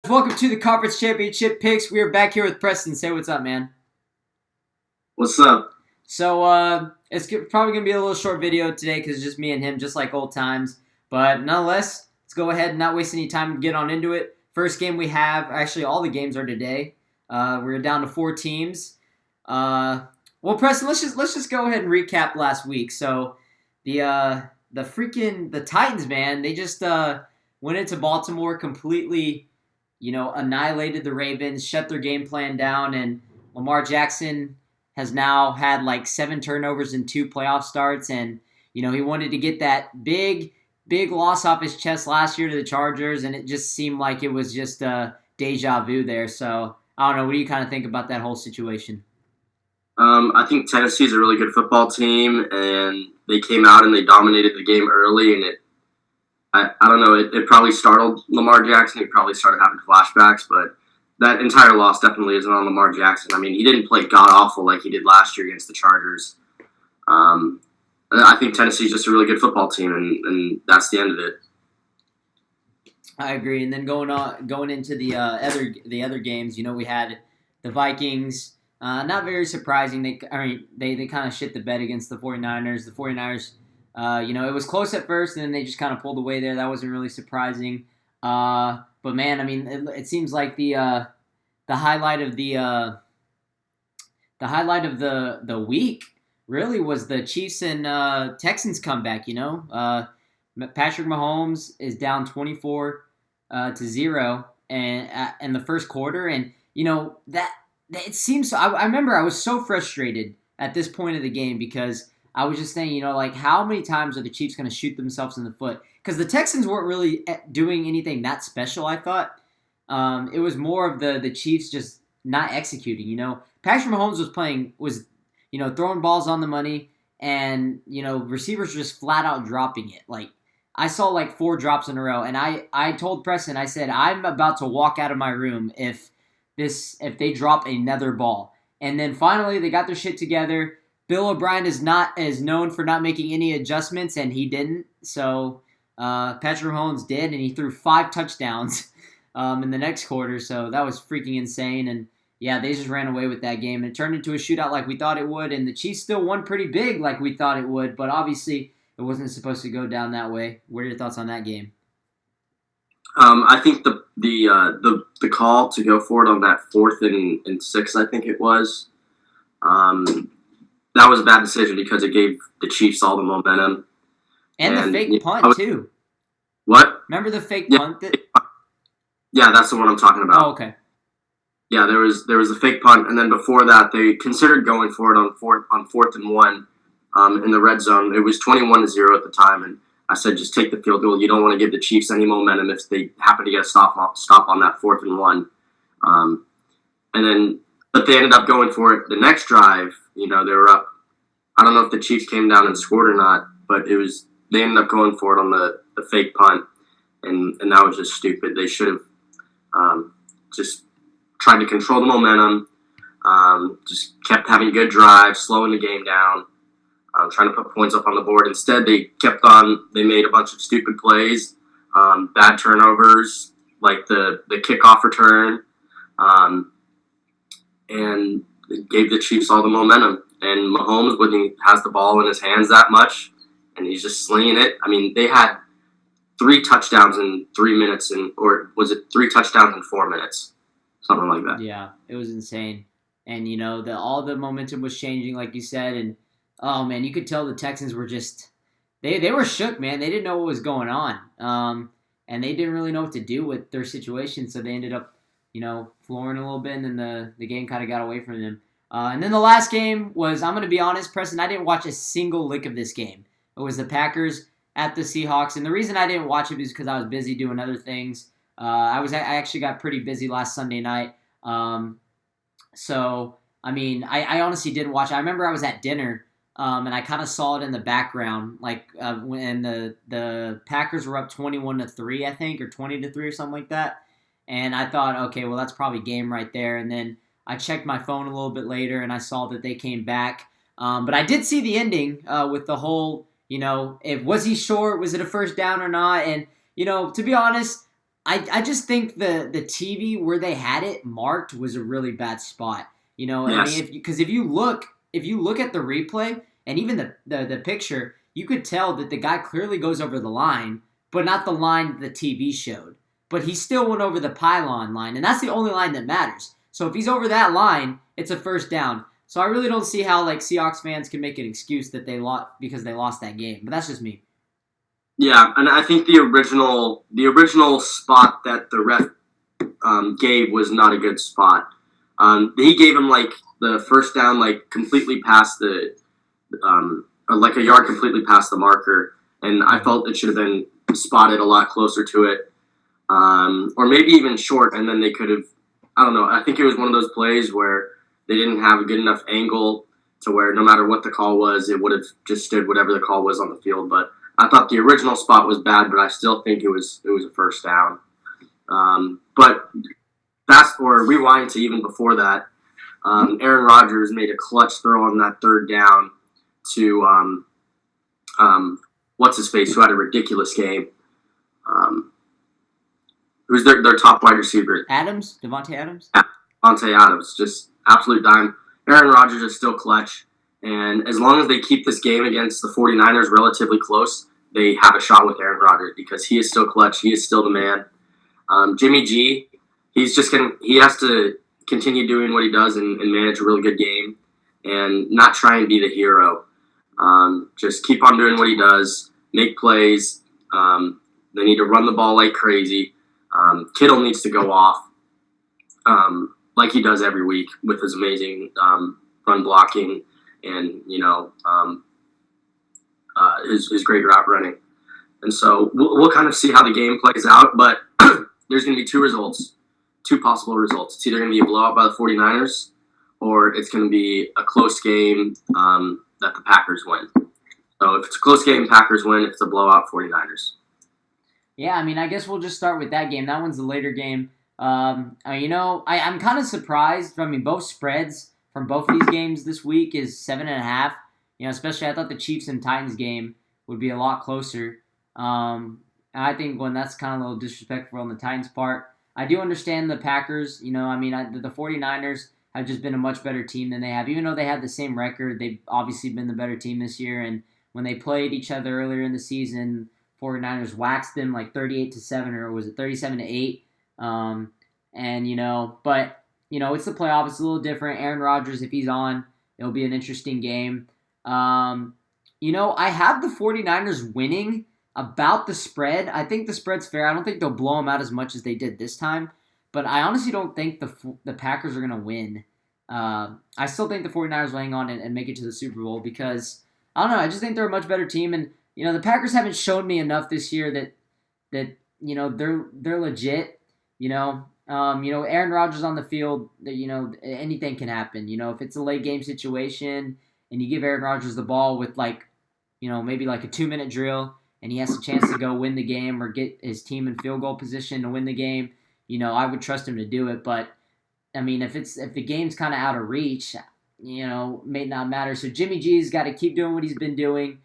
Welcome to the Conference Championship Picks. We are back here with Preston. Say what's up, man. What's up? So, it's probably going to be a little short video today because it's just me and him, just like old times. But nonetheless, let's go ahead and not waste any time and get on into it. First game we have, actually all the games are today. We're down to 4 teams. Well, Preston, let's just go ahead and recap last week. So, the Titans, man, they just went into Baltimore completely, annihilated the Ravens, shut their game plan down, and Lamar Jackson has now had like 7 turnovers in 2 playoff starts, and he wanted to get that big loss off his chest last year to the Chargers, and it just seemed like it was just a deja vu there. So I don't know. What do you kind of think about that whole situation? I think Tennessee's a really good football team, and they came out and they dominated the game early, and I don't know, it probably startled Lamar Jackson. He probably started having flashbacks, but that entire loss definitely isn't on Lamar Jackson. I mean, he didn't play god-awful like he did last year against the Chargers. I think Tennessee's just a really good football team, and that's the end of it. I agree. And then going into the other games, we had the Vikings. Not very surprising. They kind of shit the bed against the 49ers. The 49ers, it was close at first, and then they just kind of pulled away there. That wasn't really surprising. But man, I mean, it seems like the highlight of the week really was the Chiefs and Texans comeback. Patrick Mahomes is down 24-0 in the first quarter, and that. It seems. I remember I was so frustrated at this point of the game because I was just saying, how many times are the Chiefs going to shoot themselves in the foot? Because the Texans weren't really doing anything that special, I thought. It was more of the Chiefs just not executing. Patrick Mahomes was throwing balls on the money, and receivers just flat out dropping it. Like I saw 4 drops in a row, and I told Preston, I said I'm about to walk out of my room if they drop another ball. And then finally they got their shit together. Bill O'Brien is known for not making any adjustments, and he didn't. So Patrick Mahomes did, and he threw 5 touchdowns in the next quarter. So that was freaking insane. And yeah, they just ran away with that game. And it turned into a shootout like we thought it would. And the Chiefs still won pretty big like we thought it would. But obviously it wasn't supposed to go down that way. What are your thoughts on that game? I think the call to go for it on that 4th and 6, I think it was, that was a bad decision because it gave the Chiefs all the momentum. And the fake punt, too. What? Remember the fake punt? Yeah, that's the one I'm talking about. Oh, okay. Yeah, there was a fake punt, and then before that, they considered going for it on 4th and 1 in the red zone. It was 21-0 at the time, and I said, just take the field goal. You don't want to give the Chiefs any momentum if they happen to get a stop on that 4th and 1. But they ended up going for it the next drive. They were up. I don't know if the Chiefs came down and scored or not, but they ended up going for it on the fake punt, and that was just stupid. They should have just tried to control the momentum, just kept having good drives, slowing the game down. Trying to put points up on the board. Instead, they made a bunch of stupid plays, bad turnovers, like the kickoff return, and it gave the Chiefs all the momentum. And Mahomes, when he has the ball in his hands that much, and he's just slinging it. I mean, they had 3 touchdowns in 3 minutes, or was it 3 touchdowns in 4 minutes? Something like that. Yeah, it was insane. And, all the momentum was changing, like you said, and oh, man, you could tell the Texans were just they were shook, man. They didn't know what was going on, and they didn't really know what to do with their situation, so they ended up, flooring a little bit, and then the game kind of got away from them. And then the last game was, I'm going to be honest, Preston, I didn't watch a single lick of this game. It was the Packers at the Seahawks, and the reason I didn't watch it is because I was busy doing other things. I actually got pretty busy last Sunday night, so, I mean, I honestly didn't watch it. I remember I was at dinner, and I kind of saw it in the background, when the Packers were up 21-3, I think, or 20-3 or something like that. And I thought, okay, well, that's probably game right there. And then I checked my phone a little bit later, and I saw that they came back. But I did see the ending with the whole, was he short? Was it a first down or not? And, to be honest, I just think the TV where they had it marked was a really bad spot. I Yes. mean, because if you look at the replay and even the picture, you could tell that the guy clearly goes over the line, but not the line the TV showed. But he still went over the pylon line, and that's the only line that matters. So if he's over that line, it's a first down. So I really don't see how Seahawks fans can make an excuse that they lost because they lost that game. But that's just me. Yeah, and I think the original spot that the ref gave was not a good spot. He gave him the first down completely past the like a yard completely past the marker, and I felt it should have been spotted a lot closer to it, or maybe even short, and then they could have. I don't know. I think it was one of those plays where they didn't have a good enough angle to where no matter what the call was, it would have just stood whatever the call was on the field. But I thought the original spot was bad, but I still think it was a first down. But rewind to even before that, Aaron Rodgers made a clutch throw on that third down to what's his face, who had a ridiculous game. Who's their top wide receiver? Davante Adams? Yeah, Davante Adams, just absolute dime. Aaron Rodgers is still clutch, and as long as they keep this game against the 49ers relatively close, they have a shot with Aaron Rodgers because he is still clutch. He is still the man. Jimmy G, he has to continue doing what he does and manage a really good game and not try and be the hero. Just keep on doing what he does, make plays. They need to run the ball like crazy. Kittle needs to go off like he does every week with his amazing run blocking and, his great route running. And so we'll kind of see how the game plays out, but there's going to be two possible results. It's either going to be a blowout by the 49ers or it's going to be a close game that the Packers win. So if it's a close game, Packers win. If it's a blowout, 49ers. Yeah, I mean, I guess we'll just start with that game. That one's the later game. I'm kind of surprised. I mean, both spreads from both of these games this week is 7.5. Especially I thought the Chiefs and Titans game would be a lot closer. And I think when that's kind of a little disrespectful on the Titans' part. I do understand the Packers. The 49ers have just been a much better team than they have. Even though they had the same record, they've obviously been the better team this year. And when they played each other earlier in the season, 49ers waxed them 38-7, or was it 37-8? But it's the playoffs. It's a little different. Aaron Rodgers, if he's on, it'll be an interesting game. I have the 49ers winning about the spread. I think the spread's fair. I don't think they'll blow them out as much as they did this time, but I honestly don't think the Packers are going to win. I still think the 49ers will hang on and make it to the Super Bowl because, I don't know, I just think they're a much better team, and the Packers haven't shown me enough this year that they're legit. Aaron Rodgers on the field, anything can happen. If it's a late game situation and you give Aaron Rodgers the ball with maybe a 2-minute drill and he has a chance to go win the game or get his team in field goal position to win the game, I would trust him to do it. But I mean, if the game's kind of out of reach, may not matter. So Jimmy G's got to keep doing what he's been doing.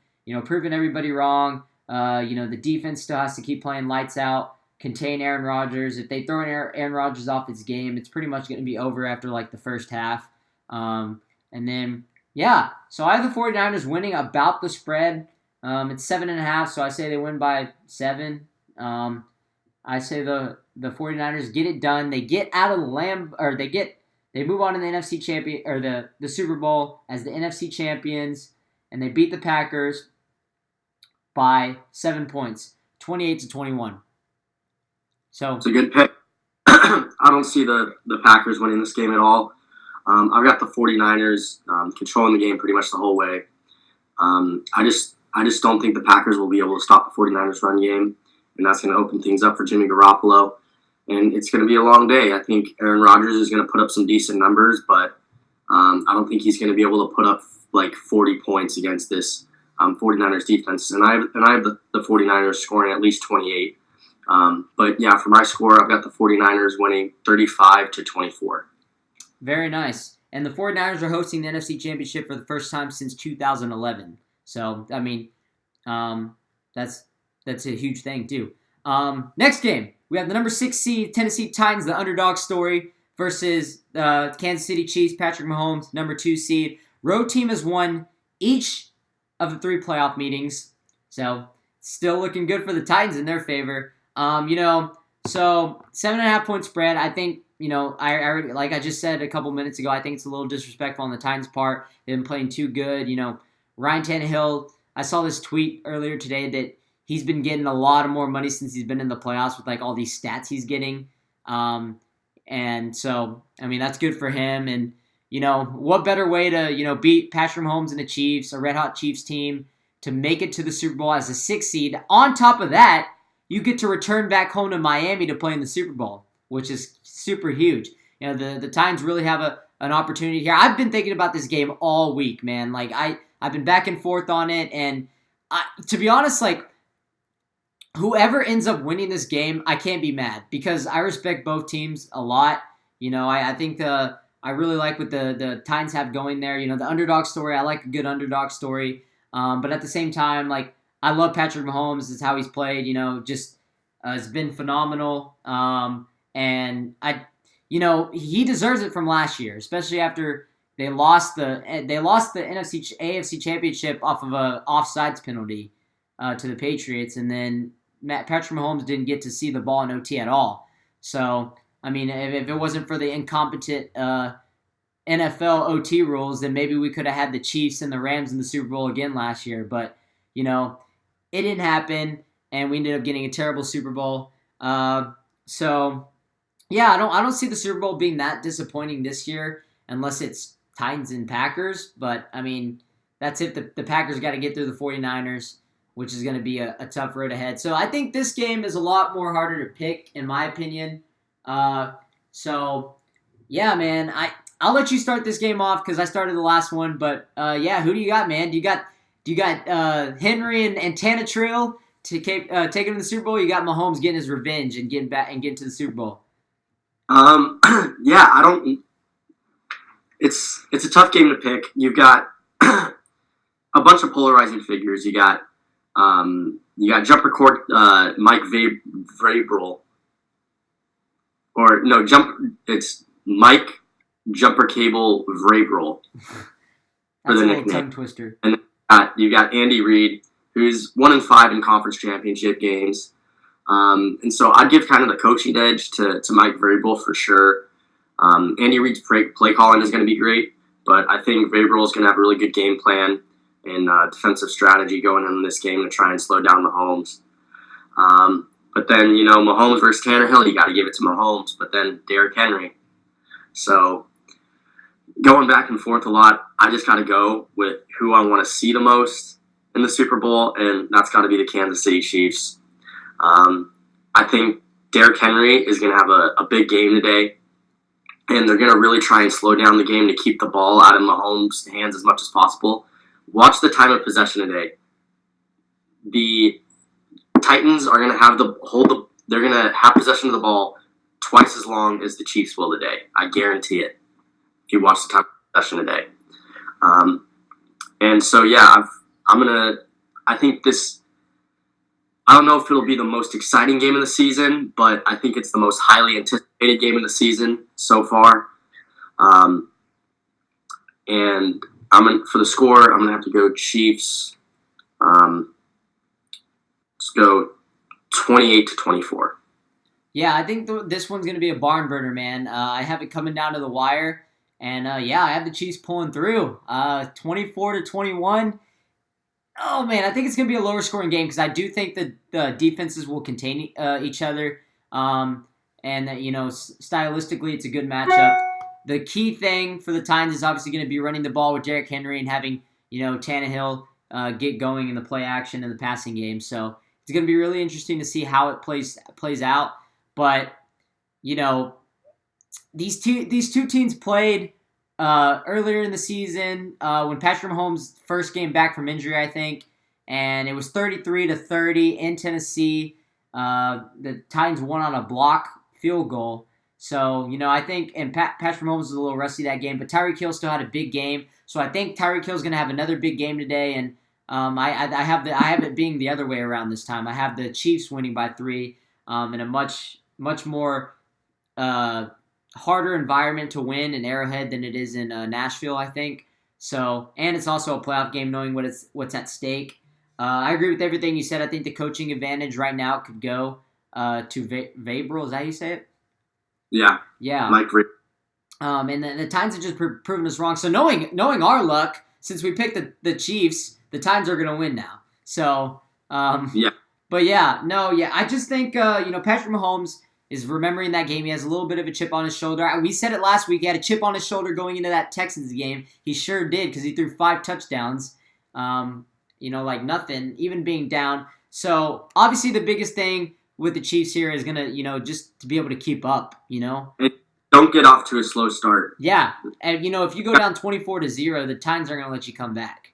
Proving everybody wrong. The defense still has to keep playing lights out, contain Aaron Rodgers. If they throw Aaron Rodgers off his game, it's pretty much going to be over after the first half. And then, so I have the 49ers winning about the spread. It's 7.5, so I say they win by 7. I say the 49ers get it done. They get out of the they move on to the NFC champion or the Super Bowl as the NFC champions, and they beat the Packers by 7 points, 28-21. So it's a good pick. I don't see the Packers winning this game at all. I've got the 49ers controlling the game pretty much the whole way. I just don't think the Packers will be able to stop the 49ers run game, and that's going to open things up for Jimmy Garoppolo. And it's going to be a long day. I think Aaron Rodgers is going to put up some decent numbers, but I don't think he's going to be able to put up 40 points against this 49ers defense. And I have the 49ers scoring at least 28. But yeah, for my score, I've got the 49ers winning 35-24. Very nice. And the 49ers are hosting the NFC Championship for the first time since 2011. So, I mean, that's a huge thing too. Next game. we have the number 6 seed Tennessee Titans, the underdog story, versus Kansas City Chiefs, Patrick Mahomes, number 2 seed. Road team has won each of the 3 playoff meetings, so still looking good for the Titans in their favor. So 7.5 point spread. I think I like I just said a couple minutes ago. I think it's a little disrespectful on the Titans' part. They've been playing too good. Ryan Tannehill. I saw this tweet earlier today that he's been getting a lot of more money since he's been in the playoffs with like all these stats he's getting. And so, I mean, that's good for him. And, what better way to, beat Patrick Mahomes and the Chiefs, a red-hot Chiefs team, to make it to the Super Bowl as a 6 seed. On top of that, you get to return back home to Miami to play in the Super Bowl, which is super huge. The Titans really have an opportunity here. I've been thinking about this game all week, man. Like, I've been back and forth on it. And to be honest, like, whoever ends up winning this game, I can't be mad because I respect both teams a lot. I think I really like what the Titans have going there. The underdog story, I like a good underdog story. But at the same time, like, I love Patrick Mahomes. It's how he's played, it's been phenomenal. And he deserves it from last year, especially after they lost the AFC Championship off of a offsides penalty to the Patriots, and then Patrick Mahomes didn't get to see the ball in OT at all. So, I mean, if it wasn't for the incompetent NFL OT rules, then maybe we could have had the Chiefs and the Rams in the Super Bowl again last year. But, it didn't happen, and we ended up getting a terrible Super Bowl. So, yeah, I don't see the Super Bowl being that disappointing this year unless it's Titans and Packers. But, I mean, that's if the Packers got to get through the 49ers, which is going to be a tough road ahead. So I think this game is a lot more harder to pick, in my opinion. So, yeah, man, I'll let you start this game off because I started the last one. But, yeah, who do you got, man? Do you got Henry and Tannehill to take him to the Super Bowl? You got Mahomes getting his revenge and getting back and getting to the Super Bowl. Yeah, I don't. It's a tough game to pick. You've got a bunch of polarizing figures. You got jumper court Mike Vrabel, it's Mike Jumper Cable Vrabel for the nickname. Tongue twister. And you got Andy Reid, who's 1-5 in conference championship games. And so I'd give kind of the coaching edge to Mike Vrabel for sure. Andy Reid's play calling is going to be great, but I think Vrabel is going to have a really good game plan and defensive strategy going in this game to try and slow down Mahomes. But then, Mahomes versus Tannehill, you got to give it to Mahomes, but then Derrick Henry. So going back and forth a lot, I just got to go with who I want to see the most in the Super Bowl, and that's got to be the Kansas City Chiefs. I think Derrick Henry is going to have a big game today, and they're going to really try and slow down the game to keep the ball out of Mahomes' hands as much as possible. Watch the time of possession today. The Titans are going to they're going to have possession of the ball twice as long as the Chiefs will today. I guarantee it. If you watch the time of possession today. And so, yeah, I think this, I don't know if it'll be the most exciting game of the season, but I think it's the most highly anticipated game of the season so far. And for the score, I'm going to have to go Chiefs. Let's go 28-24. Yeah, I think this one's going to be a barn burner, man. I have it coming down to the wire. And, yeah, I have the Chiefs pulling through. 24-21. Oh, man, I think it's going to be a lower scoring game because I do think that the defenses will contain each other. And, stylistically, it's a good matchup. The key thing for the Titans is obviously going to be running the ball with Derrick Henry and having, Tannehill get going in the play action and the passing game. So it's going to be really interesting to see how it plays out. But, these two teams played earlier in the season when Patrick Mahomes' first game back from injury, I think, and it was 33-30 in Tennessee. The Titans won on a block field goal. So, I think, and Patrick Mahomes was a little rusty that game, but Tyreek Hill still had a big game. So I think Tyreek Hill is going to have another big game today, and I have it being the other way around this time. I have the Chiefs winning by 3 in a much much more harder environment to win in Arrowhead than it is in Nashville, I think. So, and it's also a playoff game, knowing what's at stake. I agree with everything you said. I think the coaching advantage right now could go to Vrabel. Is that how you say it? Yeah. Yeah. Mike Vrabel. And the Titans have just proven us wrong. So knowing our luck, since we picked the Chiefs, the Titans are going to win now. So, yeah. But yeah, I just think, Patrick Mahomes is remembering that game. He has a little bit of a chip on his shoulder. We said it last week. He had a chip on his shoulder going into that Texans game. He sure did, because he threw 5 touchdowns, like nothing, even being down. So obviously the biggest thing with the Chiefs here is going to, just to be able to keep up, Don't get off to a slow start. Yeah, and if you go down 24-0, the Titans are going to let you come back.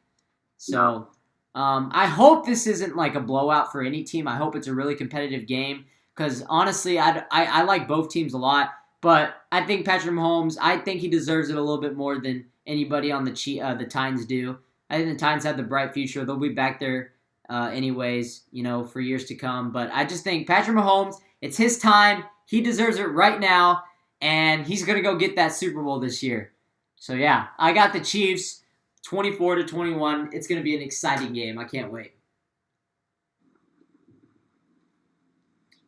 So, I hope this isn't like a blowout for any team. I hope it's a really competitive game, because honestly, I like both teams a lot. But I think Patrick Mahomes, I think he deserves it a little bit more than anybody on the Titans do. I think the Titans have the bright future. They'll be back there anyways, for years to come. But I just think Patrick Mahomes, it's his time. He deserves it right now. And he's going to go get that Super Bowl this year. So, yeah, I got the Chiefs 24-21. It's going to be an exciting game. I can't wait.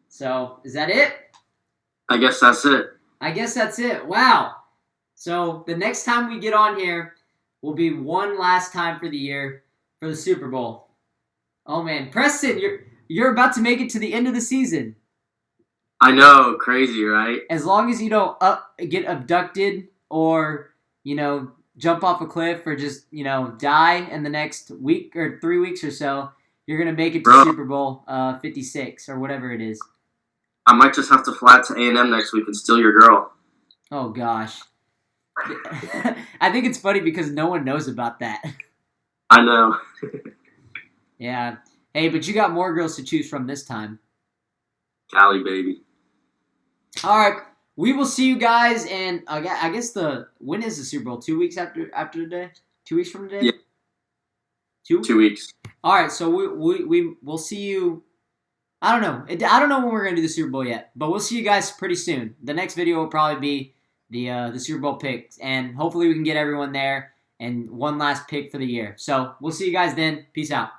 So, is that it? I guess that's it. Wow. So, the next time we get on here will be one last time for the year for the Super Bowl. Oh, man. Preston, you're about to make it to the end of the season. I know, crazy, right? As long as you don't get abducted or, jump off a cliff or just, die in the next week or 3 weeks or so, you're going to make it to Super Bowl 56 or whatever it is. I might just have to fly to A&M next week and steal your girl. Oh, gosh. I think it's funny because no one knows about that. I know. Yeah. Hey, but you got more girls to choose from this time. Cali, baby. All right, we will see you guys, and I guess when is the Super Bowl? 2 weeks after today? 2 weeks from today? Yeah. 2 weeks. All right, so we'll see you. I don't know. I don't know when we're gonna do the Super Bowl yet, but we'll see you guys pretty soon. The next video will probably be the Super Bowl picks, and hopefully we can get everyone there and one last pick for the year. So we'll see you guys then. Peace out.